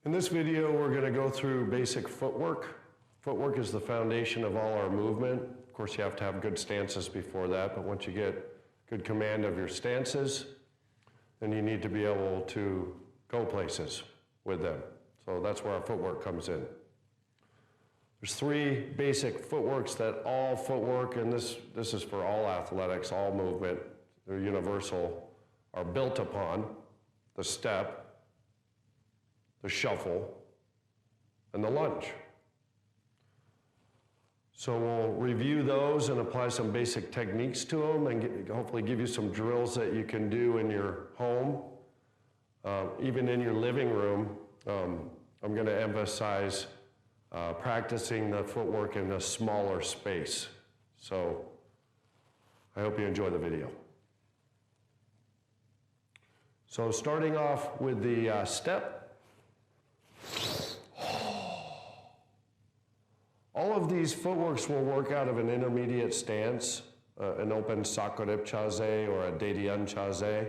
In this video, we're going to go through basic footwork. Footwork is the foundation of all our movement. Of course, you have to have good stances before that, but once you get good command of your stances, then you need to be able to go places with them. So that's where our footwork comes in. There's three basic footworks that all footwork, and this is for all athletics, all movement, they're universal, are built upon: the step, the shuffle, and the lunge. So we'll review those and apply some basic techniques to them and hopefully give you some drills that you can do in your home, even in your living room. I'm going to emphasize practicing the footwork in a smaller space. So I hope you enjoy the video. So starting off with the step. All of these footworks will work out of an intermediate stance, an open sakorip chaze or a dedian chaze.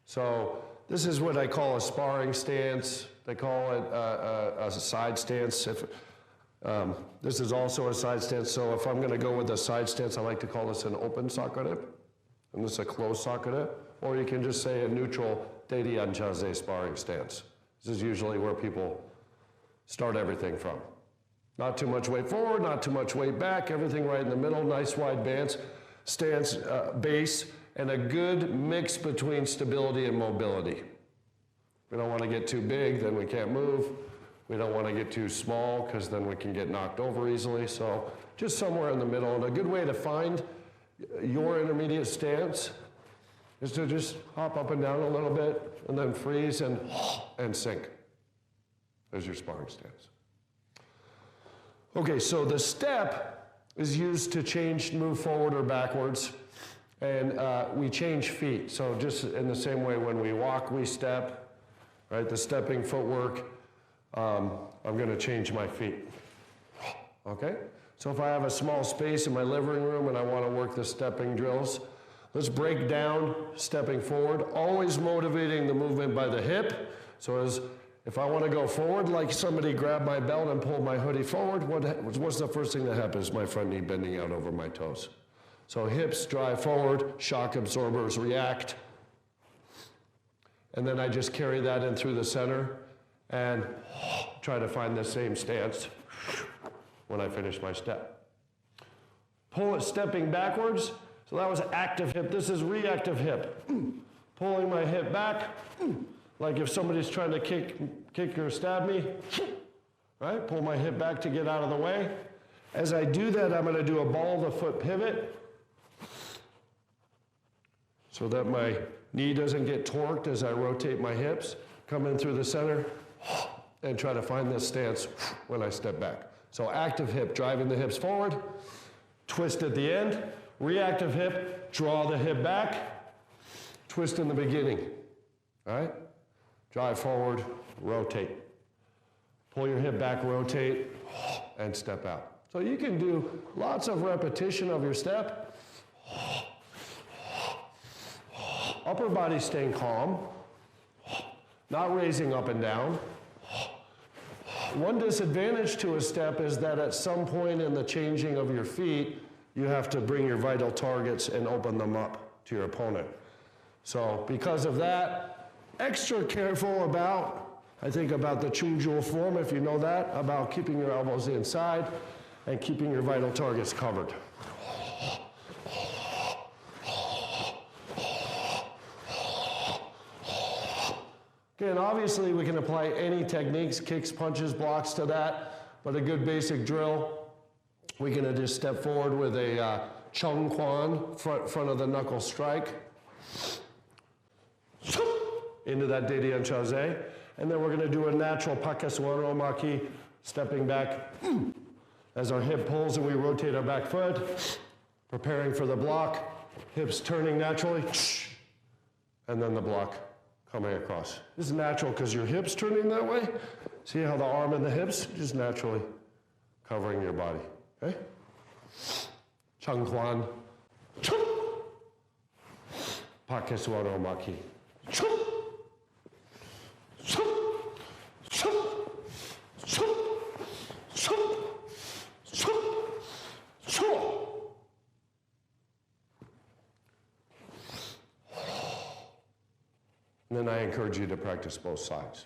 So this is what I call a sparring stance. They call it a side stance. This is also a side stance. So if I'm going to go with a side stance, I like to call this an open sakorip, and this is a closed sakorip. Or you can just say a neutral dedian chaze sparring stance. This is usually where people start everything from. Not too much weight forward, not too much weight back, everything right in the middle, nice wide stance, base, and a good mix between stability and mobility. We don't want to get too big, then we can't move. We don't want to get too small, because then we can get knocked over easily. So just somewhere in the middle. And a good way to find your intermediate stance is to just hop up and down a little bit, and then freeze and sink. There's your sparring stance. Okay, so the step is used to move forward or backwards, and we change feet. So just in the same way when we walk, we step, right? The stepping footwork, I'm going to change my feet. Okay? So if I have a small space in my living room and I want to work the stepping drills, let's break down stepping forward, always motivating the movement by the hip. So if I want to go forward, like somebody grabbed my belt and pulled my hoodie forward, what's the first thing that happens? My front knee bending out over my toes. So hips drive forward, shock absorbers react, and then I just carry that in through the center and try to find the same stance when I finish my step. Pull it stepping backwards. So that was active hip. This is reactive hip. Pulling my hip back. Like if somebody's trying to kick or stab me, right? Pull my hip back to get out of the way. As I do that, I'm going to do a ball of the foot pivot so that my knee doesn't get torqued as I rotate my hips. Come in through the center and try to find this stance when I step back. So active hip, driving the hips forward, twist at the end. Reactive hip, draw the hip back, twist in the beginning. All right? Drive forward, rotate. Pull your hip back, rotate, and step out. So you can do lots of repetition of your step. Upper body staying calm, not raising up and down. One disadvantage to a step is that at some point in the changing of your feet, you have to bring your vital targets and open them up to your opponent. So because of that, extra careful about, I think about the Chungju form, if you know that, about keeping your elbows inside and keeping your vital targets covered. Again, obviously we can apply any techniques, kicks, punches, blocks to that, but a good basic drill, we're going to just step forward with a chung quan, front of the knuckle strike, into that dedian chaze, and then we're going to do a natural pakeswaro maki, stepping back as our hip pulls and we rotate our back foot, preparing for the block, hips turning naturally, and then the block coming across. This is natural because your hips turning that way. See how the arm and the hips just naturally covering your body. Okay? Chung quan, pakeswaro maki. And then I encourage you to practice both sides.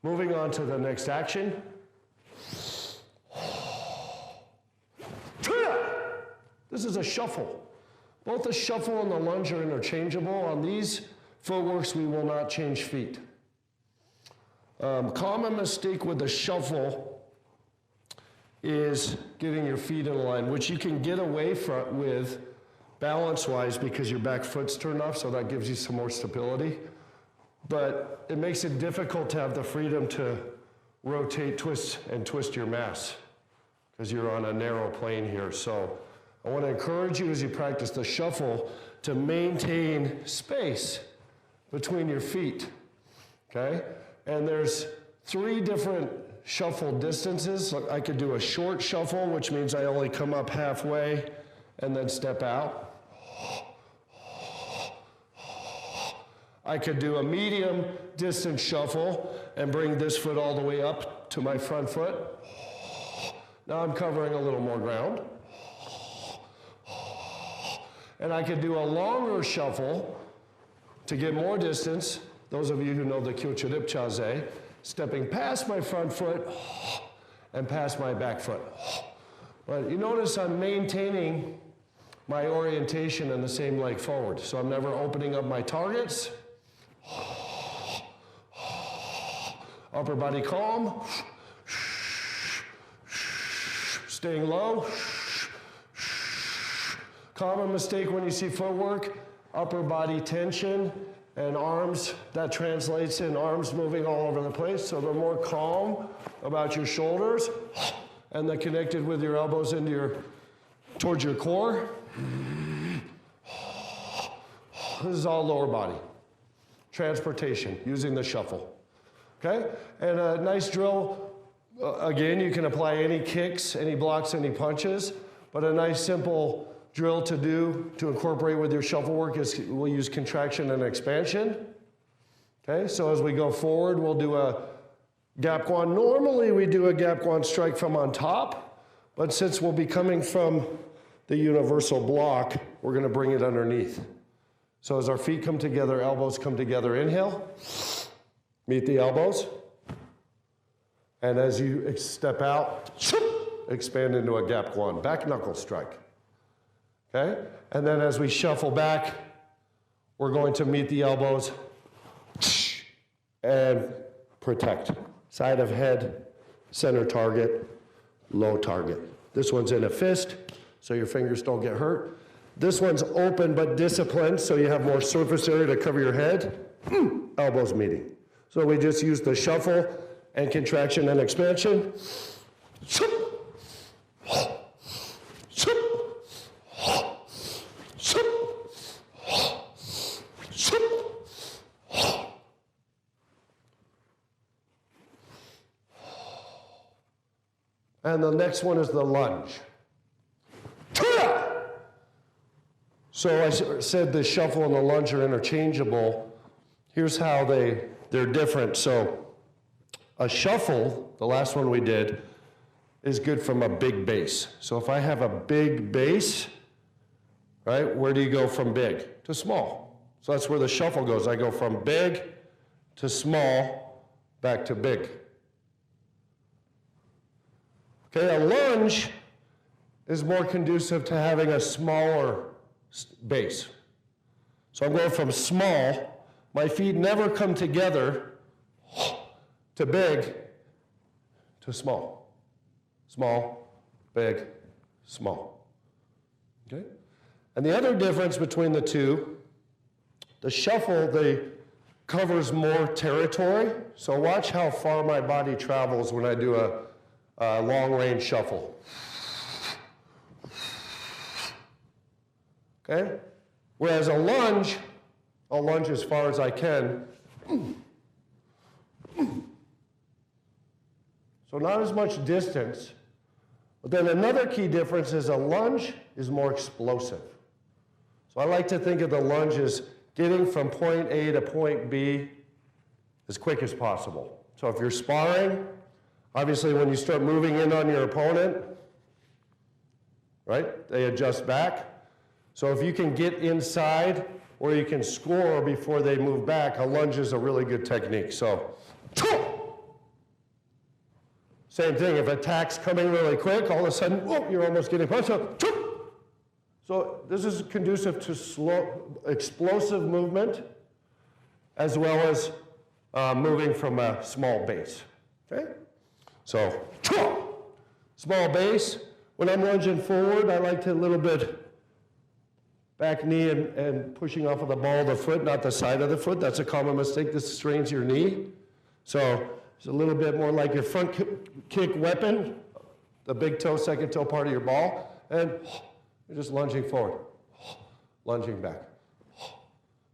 Moving on to the next action. This is a shuffle. Both the shuffle and the lunge are interchangeable. On these footworks, we will not change feet. Common mistake with the shuffle is getting your feet in line, which you can get away from with balance-wise because your back foot's turned off, so that gives you some more stability. But it makes it difficult to have the freedom to rotate, twist your mass because you're on a narrow plane here. So I want to encourage you as you practice the shuffle to maintain space between your feet, okay? And there's 3 different shuffle distances. I could do a short shuffle, which means I only come up halfway and then step out. I could do a medium distance shuffle and bring this foot all the way up to my front foot. Now I'm covering a little more ground. And I could do a longer shuffle to get more distance. Those of you who know the Kyochurip Chaze, stepping past my front foot and past my back foot. But you notice I'm maintaining my orientation in the same leg forward. So I'm never opening up my targets. Upper body calm. Staying low. Common mistake when you see footwork, upper body tension and arms, that translates in arms moving all over the place. So they're more calm about your shoulders and they're connected with your elbows into towards your core. This is all lower body. Transportation, using the shuffle. Okay? And a nice drill, again, you can apply any kicks, any blocks, any punches, but a nice simple drill to do to incorporate with your shuffle work is we'll use contraction and expansion. Okay, so as we go forward, we'll do a gap guan. Normally we do a gap guan strike from on top, but since we'll be coming from the universal block, we're gonna bring it underneath. So as our feet come together, elbows come together, inhale, meet the elbows. And as you step out, expand into a gap guan, back knuckle strike. Okay? And then as we shuffle back, we're going to meet the elbows and protect. Side of head, center target, low target. This one's in a fist, so your fingers don't get hurt. This one's open but disciplined, so you have more surface area to cover your head. Elbows meeting. So we just use the shuffle and contraction and expansion. And the next one is the lunge. So I said the shuffle and the lunge are interchangeable. Here's how they're different. So a shuffle, the last one we did, is good from a big base. So if I have a big base, right, where do you go from big to small? So that's where the shuffle goes. I go from big to small, back to big. Okay, a lunge is more conducive to having a smaller base. So I'm going from small, my feet never come together, to big, to small. Small, big, small. Okay? And the other difference between the two, the shuffle, covers more territory. So watch how far my body travels when I do a long-range shuffle. Okay? Whereas a lunge, I'll lunge as far as I can. So not as much distance. But then another key difference is a lunge is more explosive. So I like to think of the lunge as getting from point A to point B as quick as possible. So if you're sparring, obviously when you start moving in on your opponent, right, they adjust back. So if you can get inside or you can score before they move back. A lunge is a really good technique. So, same thing, if attack's coming really quick, all of a sudden, whoop, you're almost getting punched up. So this is conducive to slow, explosive movement, as well as moving from a small base, okay? So, small base. When I'm lunging forward, I like to a little bit back knee and pushing off of the ball of the foot, not the side of the foot. That's a common mistake. This strains your knee. So it's a little bit more like your front kick weapon, the big toe, second toe part of your ball, and you're just lunging forward, lunging back,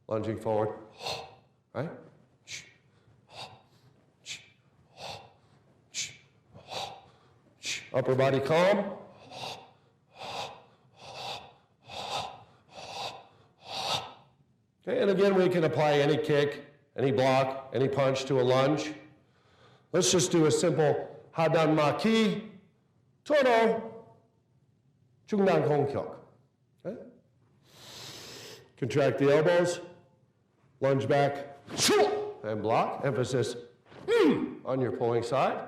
lunging forward, right? Upper body calm. Okay, and again, we can apply any kick, any block, any punch to a lunge. Let's just do a simple 하단 마키, 토노, 중단 공격. Okay? Contract the elbows, lunge back, and block. Emphasis on your pulling side,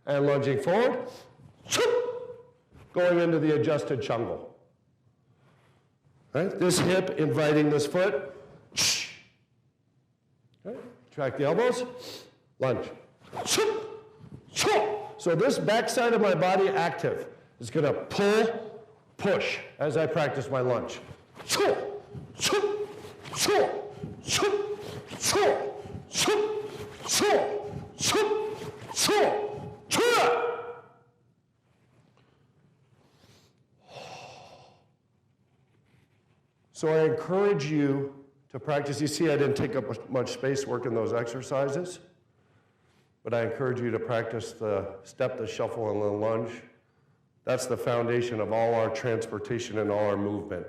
and lunging forward, going into the adjusted chungle. Right? This hip inviting this foot. Okay? Track the elbows, lunge. So this backside of my body active is going to pull, push as I practice my lunge. So I encourage you to practice. You see, I didn't take up much space working those exercises, but I encourage you to practice the step, the shuffle, and the lunge. That's the foundation of all our transportation and all our movement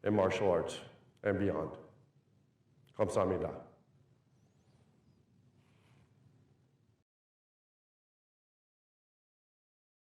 in martial arts and beyond. 감사합니다.